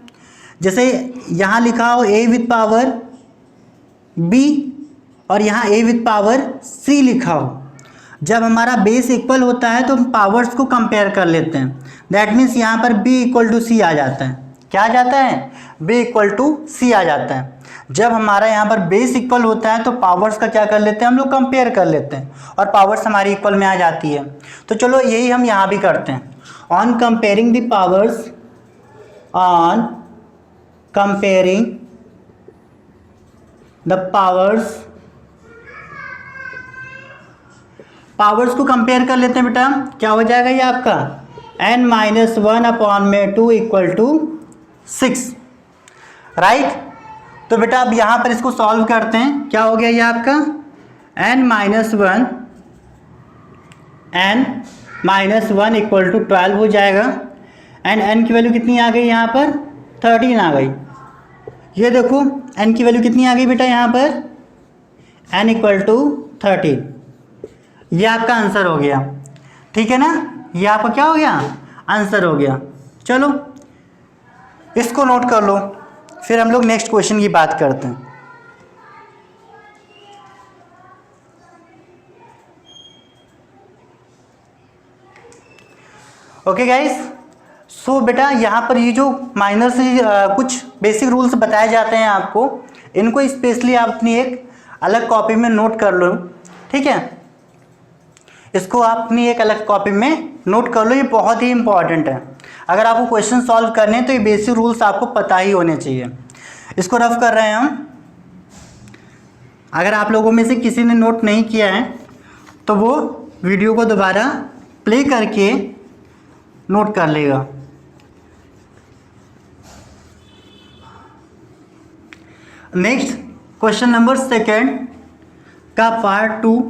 जैसे यहाँ लिखा हो a विद पावर b और यहाँ a विद पावर c लिखा हो, जब हमारा बेस इक्वल होता है तो हम पावर्स को कंपेयर कर लेते हैं। दैट मीन्स यहाँ पर b इक्वल टू सी आ जाता है। क्या आ जाता है? b इक्वल टू सी आ जाता है। जब हमारा यहाँ पर बेस इक्वल होता है तो पावर्स का क्या कर लेते हैं हम लोग, कंपेयर कर लेते हैं और पावर्स हमारी इक्वल में आ जाती है। तो चलो यही हम यहाँ भी करते हैं। On comparing the powers, on comparing the powers, powers को कंपेयर कर लेते हैं बेटा। क्या हो जाएगा ये आपका n-1/2 इक्वल टू 6, राइट। तो बेटा अब यहाँ पर इसको सॉल्व करते हैं। क्या हो गया ये आपका n-1 इक्वल टू 12 हो जाएगा। एंड n की वैल्यू कितनी आ गई यहाँ पर 13 आ गई। ये देखो n की वैल्यू कितनी आ गई बेटा यहाँ पर n इक्वल टू 13। ये आपका आंसर हो गया, ठीक है ना। ये आपका क्या हो गया, आंसर हो गया। चलो इसको नोट कर लो, फिर हम लोग नेक्स्ट क्वेश्चन की बात करते हैं। ओके गाइस, सो बेटा यहाँ पर ये जो माइनर से कुछ बेसिक रूल्स बताए जाते हैं आपको, इनको स्पेशली आप अपनी एक अलग कॉपी में नोट कर लो, ठीक है। इसको आप अपनी एक अलग कॉपी में नोट कर लो, ये बहुत ही इंपॉर्टेंट है। अगर आपको क्वेश्चन सॉल्व करने हैं तो ये बेसिक रूल्स आपको पता ही होने चाहिए। इसको रफ कर रहे हैं हम। अगर आप लोगों में से किसी ने नोट नहीं किया है तो वो वीडियो को दोबारा प्ले करके नोट कर लेगा। नेक्स्ट क्वेश्चन नंबर 2 का पार्ट 2,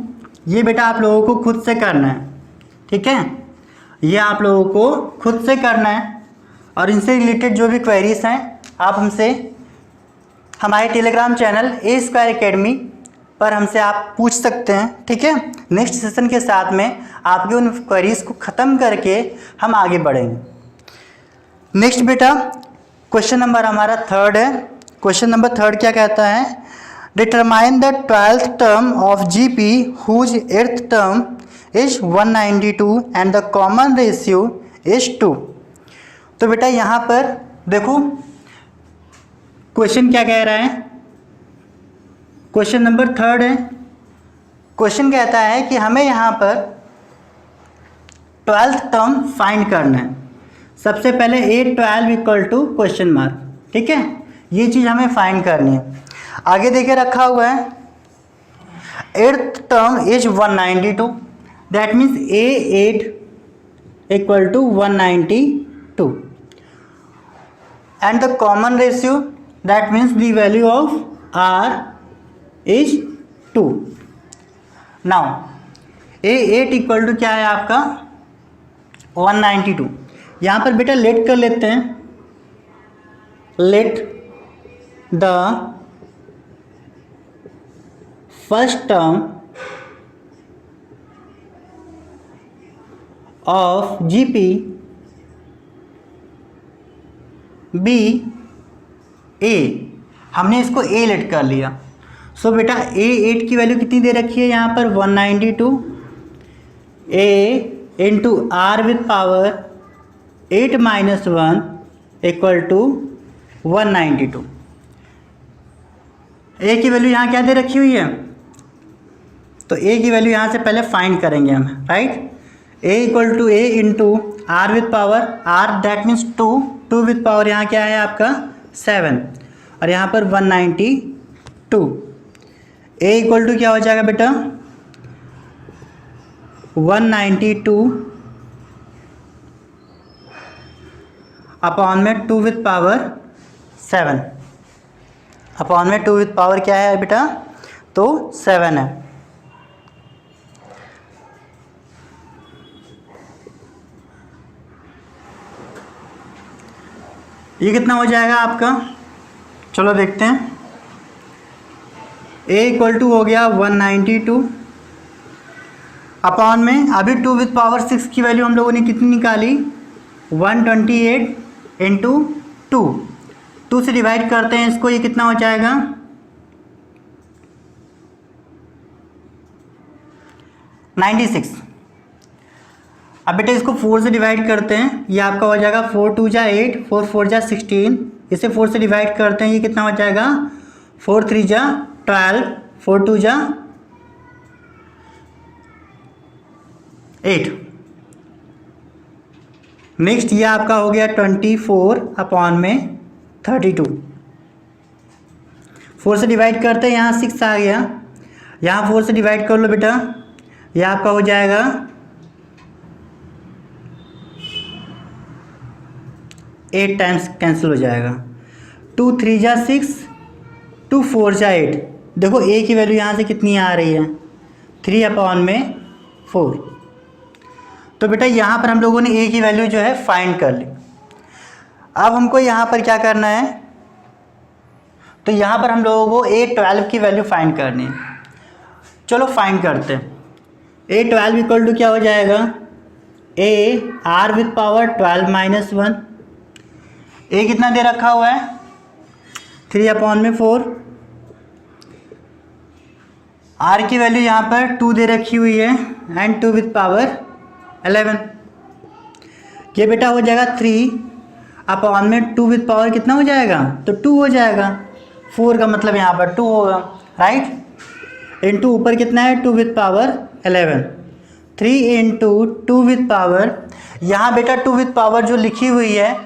ये बेटा आप लोगों को खुद से करना है, ठीक है। ये आप लोगों को खुद से करना है और इनसे रिलेटेड जो भी क्वेरीज हैं आप हमसे हमारे Telegram channel A Square Academy पर हमसे आप पूछ सकते हैं, ठीक है। नेक्स्ट सेशन के साथ में आपके उन क्वेरीज को ख़त्म करके हम आगे बढ़ेंगे। नेक्स्ट बेटा क्वेश्चन नंबर हमारा 3 है। क्वेश्चन नंबर 3 क्या कहता है, determine the 12th term of GP whose 8th term is 192 and the common ratio is 2। तो बेटा यहाँ पर देखो क्वेश्चन क्या कह रहा है, क्वेश्चन नंबर 3 है। क्वेश्चन कहता है कि हमें यहाँ पर 12th टर्म फाइंड करना है। सबसे पहले 8/12 इक्वल टू क्वेश्चन मार्क, ठीक है। ये चीज़ हमें फाइंड करनी है। आगे देखे रखा हुआ है 8th term is 192, that means A8 equal to 192 and the common ratio that means the value of R is 2। Now A8 equal to क्या है आपका 192। यहाँ पर बेटा लेट कर लेते हैं, let the first term of GP be A। हमने इसको A लेट कर लिया। सो बेटा A8 की वैल्यू कितनी दे रखी है यहाँ पर 192, A into R with power 8 - 1 equal to 192। A की वैल्यू यहाँ क्या दे रखी हुई है, तो A की वैल्यू यहाँ से पहले फाइंड करेंगे हम, right. A equal to A into R with power R that means 2 with power यहाँ क्या है आपका 7 और यहाँ पर 192। A इक्वल टू क्या हो जाएगा बेटा 192 अपॉन में 2 विथ पावर 7, अपॉन में 2 विथ पावर क्या है बेटा, तो 7 है। ये कितना हो जाएगा आपका, चलो देखते हैं। a इक्वल टू हो गया 192 अपॉन में अभी 2 विद पावर 6 की वैल्यू हम लोगों ने कितनी निकाली 128 इंटू 2 से डिवाइड करते हैं इसको, ये कितना हो जाएगा 96। अब बेटा इसको 4 से डिवाइड करते हैं, ये आपका हो जाएगा 4 2 जा 8, 4 4 जा 16, इसे 4 से डिवाइड करते हैं, ये कितना हो जाएगा 4 3 जा 12, 4 2 जा 8। नेक्स्ट ये आपका हो गया 24 अपॉन में 32। 4 से डिवाइड करते हैं, यहाँ 6 आ गया, यहाँ 4 से डिवाइड कर लो बेटा, ये आपका हो जाएगा 8 टाइम्स कैंसिल हो जाएगा, 2 3 जा 6, 2 4 जा 8। देखो a की वैल्यू यहाँ से कितनी आ रही है 3 अपॉन में 4। तो बेटा यहाँ पर हम लोगों ने a की वैल्यू जो है फाइंड कर ली। अब हमको यहाँ पर क्या करना है, तो यहाँ पर हम लोगों को a12 की वैल्यू फाइंड करनी है। चलो फाइंड करते हैं। a12 इक्वल टू क्या हो जाएगा, a r with power 12 minus 1, a कितना दे रखा हुआ है 3 अपॉन में 4, r की वैल्यू यहाँ पर 2 दे रखी हुई है एंड 2 विद पावर 11। ये बेटा हो जाएगा 3 अपॉन में 2 विद पावर कितना हो जाएगा, तो 2 हो जाएगा, 4 का मतलब यहाँ पर 2 होगा, राइट। इंटू ऊपर कितना है 2 with power 11, 3 into 2 with power, यहाँ बेटा 2 विद पावर जो लिखी हुई है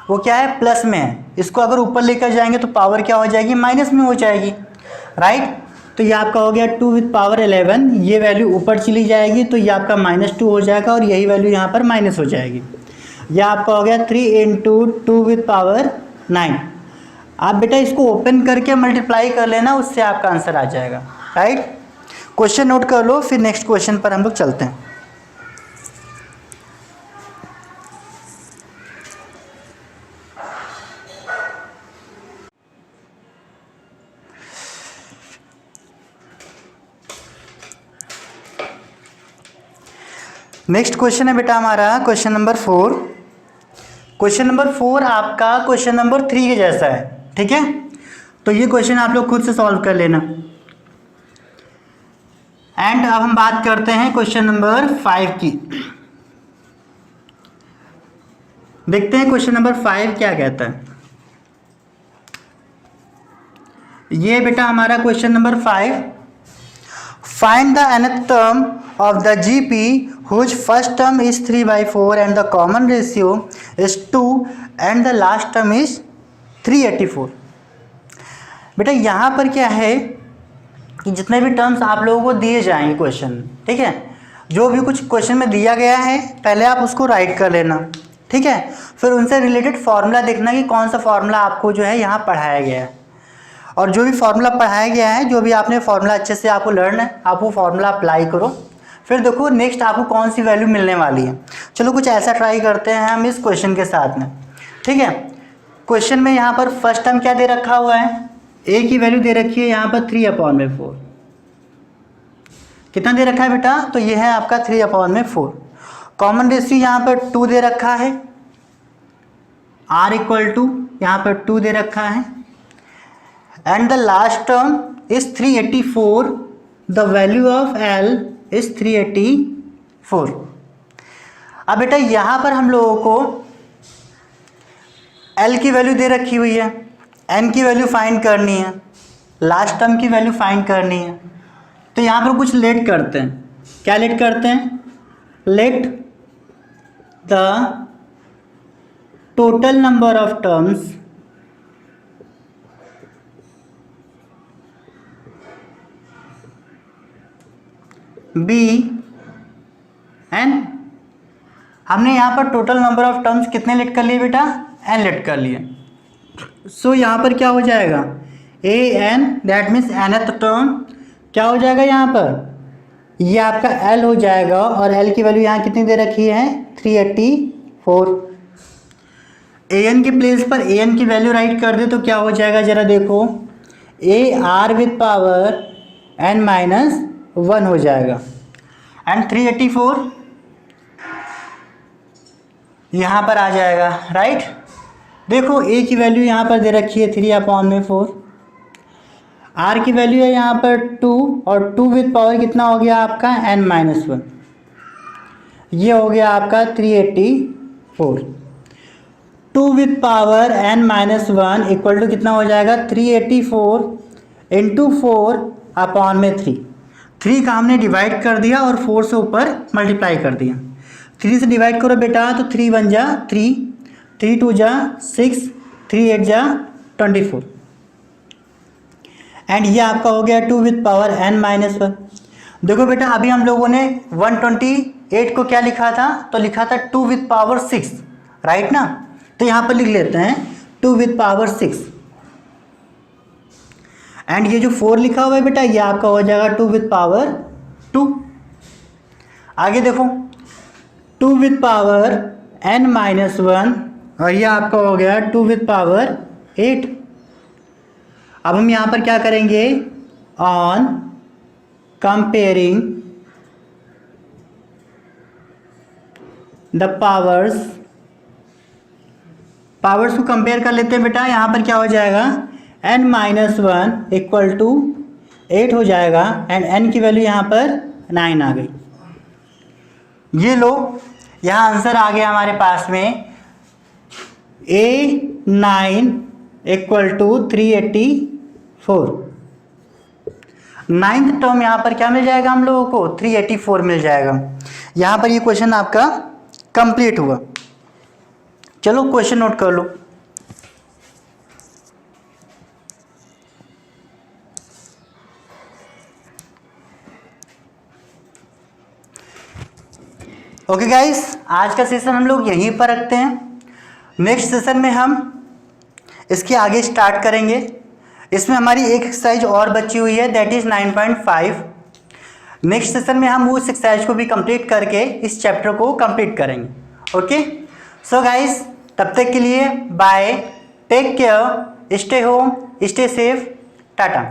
वो क्या है प्लस में है, इसको अगर ऊपर लेकर जाएंगे तो पावर क्या हो जाएगी माइनस में हो जाएगी, राइट। तो ये आपका हो गया 2 विद पावर 11, ये वैल्यू ऊपर चली जाएगी तो ये आपका -2 हो जाएगा और यही वैल्यू यहाँ पर माइनस हो जाएगी। यह आपका हो गया 3 इंटू 2 विद पावर 9। आप बेटा इसको ओपन करके मल्टीप्लाई कर लेना, उससे आपका आंसर आ जाएगा, राइट। क्वेश्चन नोट कर लो, फिर नेक्स्ट क्वेश्चन पर हम लोग चलते हैं। नेक्स्ट क्वेश्चन है बेटा हमारा क्वेश्चन नंबर 4। क्वेश्चन नंबर 4 आपका क्वेश्चन नंबर 3 के जैसा है, ठीक है। तो ये क्वेश्चन आप लोग खुद से सॉल्व कर लेना। एंड अब हम बात करते हैं क्वेश्चन नंबर 5 की। देखते हैं क्वेश्चन नंबर 5 क्या कहता है। ये बेटा हमारा question number 5, find the nth term of the GP whose first term is 3/4 and the common ratio is 2 and the last term is 384। बेटा यहाँ पर क्या है कि जितने भी टर्म्स आप लोगों को दिए जाएंगे क्वेश्चन, ठीक है, जो भी कुछ क्वेश्चन में दिया गया है पहले आप उसको राइट कर लेना, ठीक है। फिर उनसे रिलेटेड फार्मूला देखना कि कौन सा फार्मूला आपको जो है यहाँ पढ़ाया गया है, और जो भी फार्मूला पढ़ाया गया है, जो भी आपने फार्मूला अच्छे से आपको लर्न है, आप वो फार्मूला अप्लाई करो। फिर देखो नेक्स्ट आपको कौन सी वैल्यू मिलने वाली है। चलो कुछ ऐसा ट्राई करते हैं हम इस क्वेश्चन के साथ में, ठीक है। क्वेश्चन में यहाँ पर फर्स्ट टर्म क्या दे रखा हुआ है, a की वैल्यू दे रखी है यहाँ पर 3/4। कितना दे रखा है बेटा, तो ये है आपका 3/4। कॉमन रेशियो यहाँ पर 2 दे रखा है, r इक्वल टू यहाँ पर 2 दे रखा है, and the last term is 384, the value of l is 384। अब बेटा यहाँ पर हम लोगों को l की वैल्यू दे रखी हुई है, n की वैल्यू फाइंड करनी है, लास्ट टर्म की वैल्यू फाइंड करनी है। तो यहाँ पर कुछ लेट करते हैं, क्या लेट करते हैं, let the total number of terms be N. हमने यहाँ पर टोटल नंबर ऑफ टर्म्स कितने लेट कर लिए बेटा, एन लेट कर लिए। सो यहाँ पर क्या हो जाएगा, A N, that means nth term क्या हो जाएगा यहाँ पर, ये आपका एल हो जाएगा, और एल की वैल्यू यहाँ कितनी दे रखी है 384। ए एन के प्लेस पर ए एन की वैल्यू राइट कर दे तो क्या हो जाएगा ज़रा देखो, A R with power N minus 1 हो जाएगा। एंड 384 यहाँ पर आ जाएगा, राइट। देखो ए की वैल्यू यहाँ पर दे रखी है 3/4, आर की वैल्यू है यहाँ पर 2 और 2 विथ पावर कितना हो गया आपका n-1, ये हो गया आपका 384। 2 with power n-1 equal to कितना हो जाएगा 384 इंटू 4/3। 3 का हमने डिवाइड कर दिया और 4 से ऊपर मल्टीप्लाई कर दिया। 3 से डिवाइड करो बेटा तो 3 1 जा 3, 3 2 जा 6, 3 8 जा 24 एंड ये आपका हो गया 2 विथ पावर n-1। देखो बेटा अभी हम लोगों ने 128 को क्या लिखा था, तो लिखा था 2 विथ पावर 6, राइट ना। तो यहाँ पर लिख लेते हैं 2 विथ पावर 6 एंड ये जो 4 लिखा हुआ है बेटा ये आपका हो जाएगा 2 विथ पावर 2। आगे देखो 2 विथ पावर n-1 और ये आपका हो गया 2 विथ पावर 8। अब हम यहाँ पर क्या करेंगे, ऑन कंपेयरिंग द पावर्स को कंपेयर कर लेते हैं बेटा। यहाँ पर क्या हो जाएगा n-1 इक्वल टू 8 हो जाएगा एंड n की वैल्यू यहाँ पर 9 आ गई। ये लो यहाँ आंसर आ गया हमारे पास में A9 equal to 384। 9th term यहाँ पर क्या मिल जाएगा हम लोगों को 384 मिल जाएगा। यहाँ पर ये क्वेश्चन आपका कंप्लीट हुआ। चलो क्वेश्चन नोट कर लो। ओके गाइस, आज का सेशन हम लोग यहीं पर रखते हैं। नेक्स्ट सेशन में हम इसके आगे स्टार्ट करेंगे। इसमें हमारी एक एक्सरसाइज और बची हुई है, दैट इज़ 9.5। नेक्स्ट सेशन में हम उस एक्सरसाइज को भी कंप्लीट करके इस चैप्टर को कंप्लीट करेंगे। ओके सो गाइस, तब तक के लिए bye, take care, stay home, stay safe, Tata.